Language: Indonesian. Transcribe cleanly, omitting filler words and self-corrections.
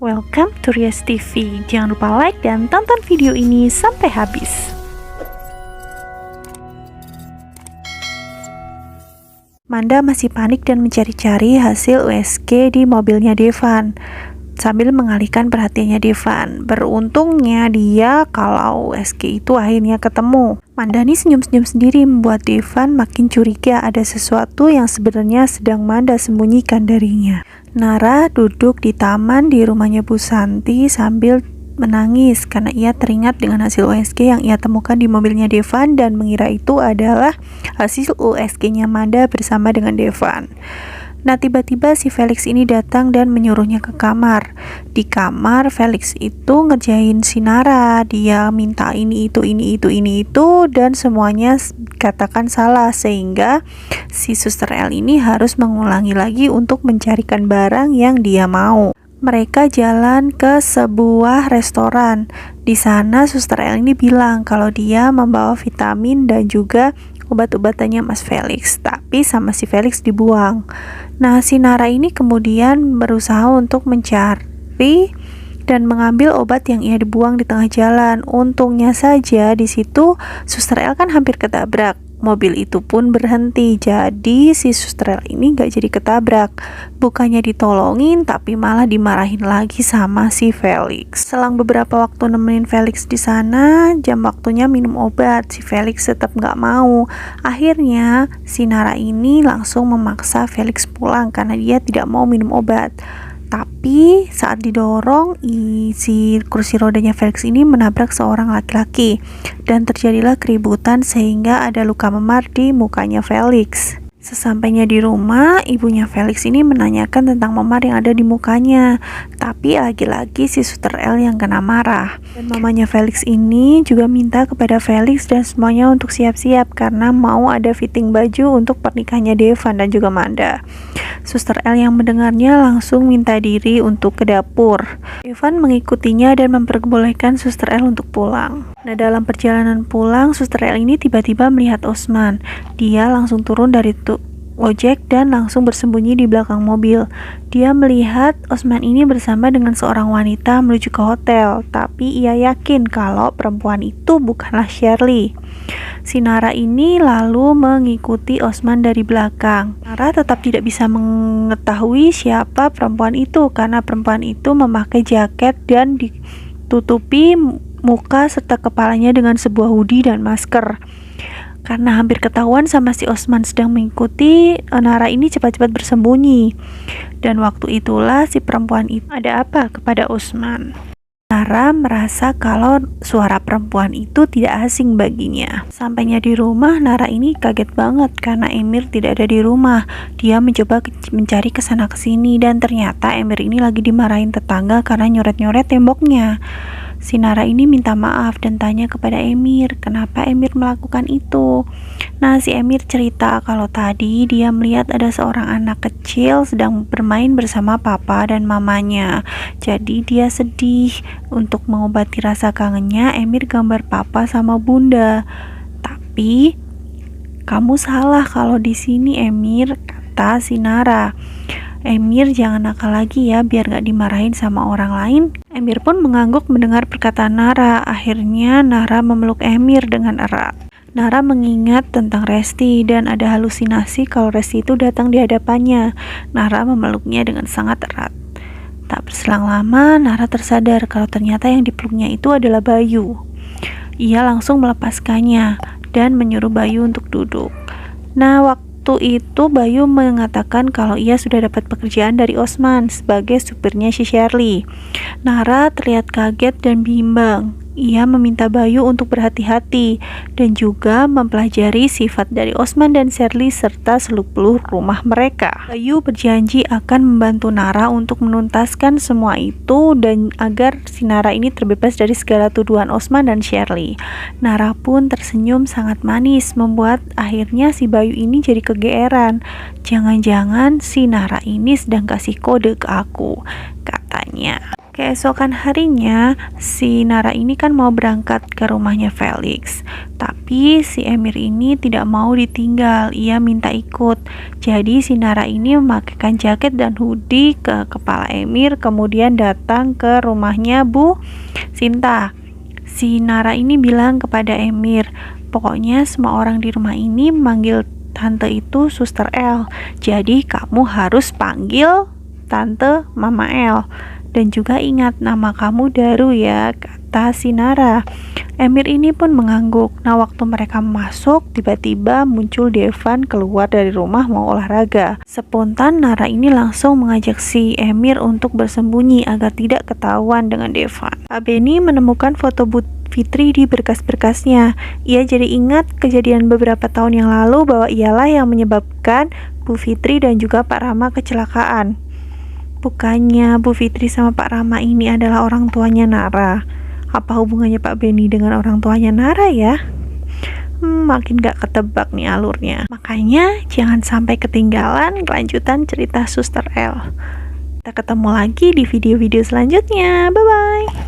Welcome to Rias TV. Jangan lupa like dan tonton video ini sampai habis. Manda masih panik dan mencari-cari hasil USG di mobilnya Devan sambil mengalihkan perhatiannya Devan. Beruntungnya dia kalau USG itu akhirnya ketemu. Manda nih senyum-senyum sendiri membuat Devan makin curiga ada sesuatu yang sebenarnya sedang Manda sembunyikan darinya. Nara duduk di taman di rumahnya Bu Santi sambil menangis karena ia teringat dengan hasil USG yang ia temukan di mobilnya Devan dan mengira itu adalah hasil USG-nya Manda bersama dengan Devan. Nah, tiba-tiba si Felix ini datang dan menyuruhnya ke kamar. Di kamar, Felix itu ngerjain si Nara. Dia minta ini itu, dan semuanya katakan salah, sehingga si Suster L ini harus mengulangi lagi untuk mencarikan barang yang dia mau. Mereka jalan ke sebuah restoran. Di sana Suster L ini bilang kalau dia membawa vitamin dan juga obat-obatannya Mas Felix, tapi sama si Felix dibuang. Nah, si Nara ini kemudian berusaha untuk mencari dan mengambil obat yang ia dibuang di tengah jalan. Untungnya saja di situ Suster L kan hampir ketabrak. Mobil itu pun berhenti, jadi si Suster L ini gak jadi ketabrak. Bukannya ditolongin, tapi malah dimarahin lagi sama si Felix. Selang beberapa waktu nemenin Felix di sana, jam waktunya minum obat. Si Felix tetap gak mau. Akhirnya si Nara ini langsung memaksa Felix pulang karena dia tidak mau minum obat. Tapi saat didorong, si kursi rodanya Felix ini menabrak seorang laki-laki dan terjadilah keributan sehingga ada luka memar di mukanya Felix. Sesampainya di rumah, ibunya Felix ini menanyakan tentang memar yang ada di mukanya. Tapi lagi-lagi si Suster L yang kena marah. Dan mamanya Felix ini juga minta kepada Felix dan semuanya untuk siap-siap karena mau ada fitting baju untuk pernikahannya Devan dan juga Manda. Suster L yang mendengarnya langsung minta diri untuk ke dapur. Devan mengikutinya dan memperbolehkan Suster L untuk pulang. Nah, dalam perjalanan pulang, Suster L ini tiba-tiba melihat Osman. Dia langsung turun dari ojek dan langsung bersembunyi di belakang mobil. Dia melihat Osman ini bersama dengan seorang wanita menuju ke hotel, tapi ia yakin kalau perempuan itu bukanlah Shirley. Si Nara ini lalu mengikuti Osman dari belakang. Nara tetap tidak bisa mengetahui siapa perempuan itu karena perempuan itu memakai jaket dan ditutupi muka serta kepalanya dengan sebuah hoodie dan masker. Karena hampir ketahuan sama si Osman sedang mengikuti, Nara ini cepat-cepat bersembunyi. Dan waktu itulah si perempuan itu ada apa kepada Osman. Nara merasa kalau suara perempuan itu tidak asing baginya. Sampainya di rumah, Nara ini kaget banget karena Emir tidak ada di rumah. Dia mencoba mencari kesana kesini dan ternyata Emir ini lagi dimarahin tetangga karena nyoret-nyoret temboknya. Si Nara ini minta maaf dan tanya kepada Emir kenapa Emir melakukan itu. Nah, si Emir cerita kalau tadi dia melihat ada seorang anak kecil sedang bermain bersama papa dan mamanya. Jadi dia sedih. Untuk mengobati rasa kangennya, Emir gambar papa sama bunda. Tapi kamu salah kalau di sini, Emir, kata si Nara. Emir jangan nakal lagi ya biar gak dimarahin sama orang lain. Emir pun mengangguk mendengar perkataan Nara. Akhirnya Nara memeluk Emir dengan erat. Nara mengingat tentang Resti dan ada halusinasi kalau Resti itu datang di hadapannya. Nara memeluknya dengan sangat erat. Tak berselang lama, Nara tersadar kalau ternyata yang dipeluknya itu adalah Bayu. Ia langsung melepaskannya dan menyuruh Bayu untuk duduk. Nah, waktu itu Bayu mengatakan kalau ia sudah dapat pekerjaan dari Osman sebagai supirnya si Shirley. Nara terlihat kaget dan bimbang. Ia meminta Bayu untuk berhati-hati dan juga mempelajari sifat dari Osman dan Shirley serta seluk-beluk rumah mereka. Bayu berjanji akan membantu Nara untuk menuntaskan semua itu dan agar si Nara ini terbebas dari segala tuduhan Osman dan Shirley. Nara pun tersenyum sangat manis membuat akhirnya si Bayu ini jadi kegeeran. Jangan-jangan si Nara ini sedang kasih kode ke aku, katanya. Keesokan harinya, si Nara ini kan mau berangkat ke rumahnya Felix. Tapi Tapi si Emir ini tidak mau ditinggal, ia minta ikut. Jadi si Nara ini memakaikan jaket dan hoodie ke kepala Emir, kemudian datang ke rumahnya Bu Sinta. Si Nara ini bilang kepada Emir, pokoknya semua orang di rumah ini manggil tante itu Suster El. Jadi kamu harus panggil tante Mama El. Dan juga ingat nama kamu Daru ya, kata si Nara. Emir ini pun mengangguk. Nah, waktu mereka masuk, tiba-tiba muncul Devan keluar dari rumah mau olahraga. Spontan Nara ini langsung mengajak si Emir untuk bersembunyi agar tidak ketahuan dengan Devan. Pak Benny menemukan foto Bu Fitri di berkas-berkasnya. Ia jadi ingat kejadian beberapa tahun yang lalu bahwa ialah yang menyebabkan Bu Fitri dan juga Pak Rama kecelakaan. Bukannya Bu Fitri sama Pak Rama ini adalah orang tuanya Nara? Apa hubungannya Pak Benny dengan orang tuanya Nara ya? Makin gak ketebak nih alurnya. Makanya jangan sampai ketinggalan kelanjutan cerita Suster El. Kita ketemu lagi di video-video selanjutnya. Bye-bye.